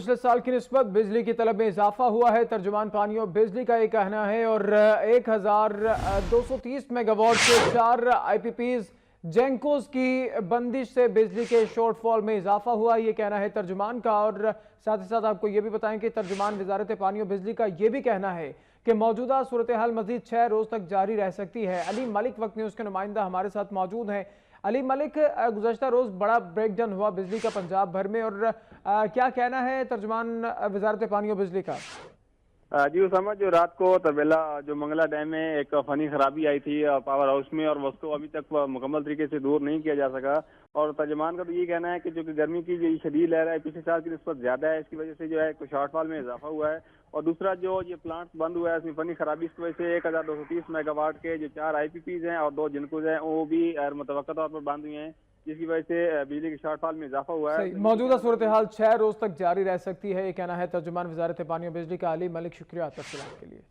पिछले साल की निस्बत बिजली की तलब में इजाफा हुआ है। तर्जुमान पानी और बिजली का ये कहना है और 1230 मेगावाट के 4 आईपीपीज जेंकोस की बंदिश से बिजली के शॉर्टफॉल में इजाफा हुआ, ये कहना है तर्जुमान का। और साथ ही साथ आपको ये भी बताएं कि तर्जुमान वजारत पानी और बिजली का ये भी कहना है कि मौजूदा सूरत हाल मजीद 6 रोज तक जारी रह सकती है। अली मलिक वक्त न्यूज़ के नुमाइंदा हमारे साथ मौजूद हैं। अली मलिक, गुज़श्ता रोज़ बड़ा ब्रेकडाउन हुआ बिजली का पंजाब भर में, और क्या कहना है तर्जुमान वजारत पानी और बिजली का? जी उसामा, जो रात को तबेला जो मंगला डैम में एक फनी खराबी आई थी पावर हाउस में, और उसको अभी तक मुकम्मल तरीके से दूर नहीं किया जा सका। और तर्जुमान का तो ये कहना है कि जो कि गर्मी की जो शदीद लहर है पिछले साल की निस्बत ज्यादा है, इसकी वजह से जो है शॉर्टफॉल में इजाफा हुआ है। और दूसरा जो ये प्लांट बंद हुआ है इसमें फनी खराबी की वजह से 1230 मेगावाट के जो 4 आईपीपीज हैं और 2 जिनकोज हैं वो भी मुतवक्का तौर पर बंद हुए हैं, जिसकी वजह से बिजली के शॉर्टफॉल में इजाफा हुआ है। मौजूदा सूरत हाल 6 रोज तक जारी रह सकती है, ये कहना है तर्जुमान वजारत पानी और बिजली का अली मलिक। शुक्रिया तफसीलात के लिए।